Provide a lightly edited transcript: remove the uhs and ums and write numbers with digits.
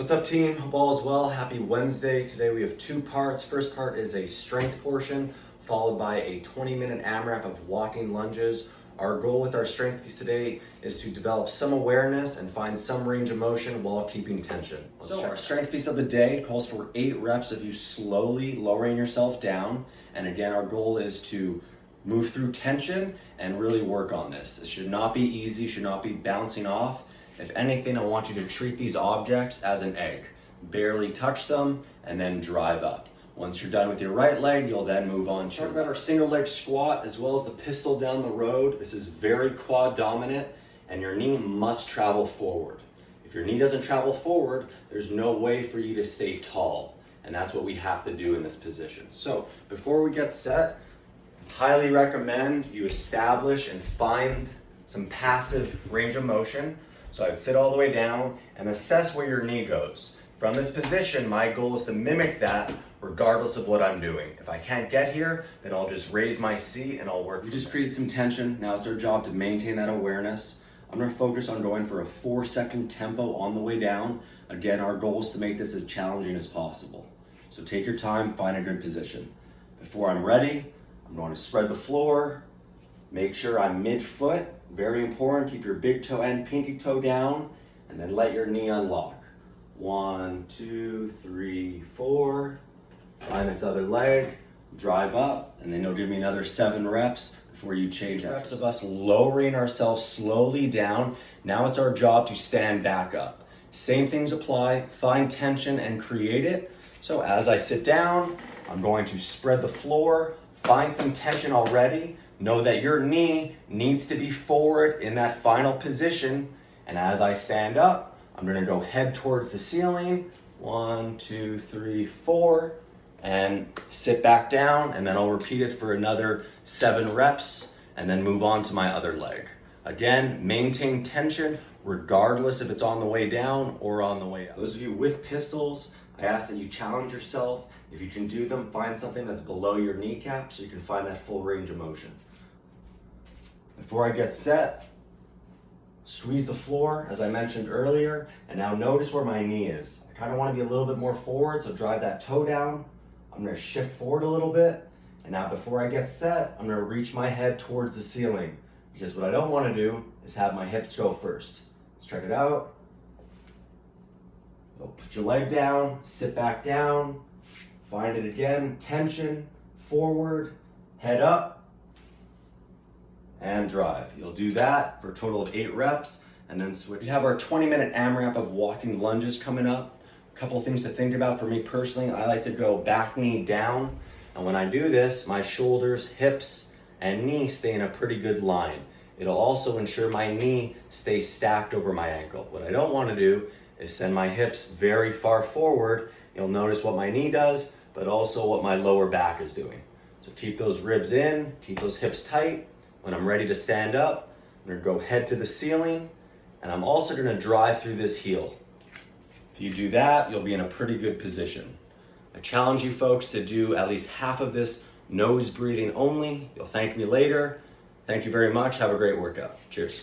What's up, team? Hope all is well. Happy Wednesday. Today we have two parts. First part is a strength portion, followed by a 20-minute AMRAP of walking lunges. Our goal with our strength piece today is to develop some awareness and find some range of motion while keeping tension. So our strength piece of the day calls for 8 reps of you slowly lowering yourself down. And again, our goal is to move through tension and really work on this. It should not be easy, should not be bouncing off. If anything, I want you to treat these objects as an egg. Barely touch them and then drive up. Once you're done with your right leg, you'll then move on to our single leg squat as well as the pistol down the road. This is very quad dominant and your knee must travel forward. If your knee doesn't travel forward, there's no way for you to stay tall. And that's what we have to do in this position. So before we get set, highly recommend you establish and find some passive range of motion. So I'd sit all the way down and assess where your knee goes. From this position, my goal is to mimic that regardless of what I'm doing. If I can't get here, then I'll just raise my seat and I'll work. We just created some tension. Now it's our job to maintain that awareness. I'm gonna focus on going for a 4-second tempo on the way down. Again, our goal is to make this as challenging as possible. So take your time, find a good position. Before I'm ready, I'm going to spread the floor, make sure I'm mid-foot. Very important, keep your big toe and pinky toe down, and then let your knee unlock. 1, 2, 3, 4. Find this other leg, drive up, and then you'll give me another 7 reps before you change reps of us lowering ourselves slowly down. Now it's our job to stand back up. Same things apply, find tension and create it. So as I sit down, I'm going to spread the floor, find some tension already. Know that your knee needs to be forward in that final position. And as I stand up, I'm gonna go head towards the ceiling. 1, 2, 3, 4, and sit back down. And then I'll repeat it for another 7 reps and then move on to my other leg. Again, maintain tension regardless if it's on the way down or on the way up. Those of you with pistols, I ask that you challenge yourself. If you can do them, find something that's below your kneecap so you can find that full range of motion. Before I get set, squeeze the floor, as I mentioned earlier, and now notice where my knee is. I kind of want to be a little bit more forward, so drive that toe down. I'm going to shift forward a little bit, and now before I get set, I'm going to reach my head towards the ceiling, because what I don't want to do is have my hips go first. Let's check it out. So put your leg down, sit back down, find it again, tension, forward, head up, and drive. You'll do that for a total of 8 reps and then switch. We have our 20-minute AMRAP of walking lunges coming up. A couple of things to think about for me personally. I like to go back knee down, and when I do this, my shoulders, hips, and knee stay in a pretty good line. It'll also ensure my knee stays stacked over my ankle. What I don't want to do is send my hips very far forward. You'll notice what my knee does, but also what my lower back is doing. So keep those ribs in, keep those hips tight. When I'm ready to stand up, I'm gonna go head to the ceiling, and I'm also gonna drive through this heel. If you do that, you'll be in a pretty good position. I challenge you folks to do at least half of this nose breathing only. You'll thank me later. Thank you very much. Have a great workout. Cheers.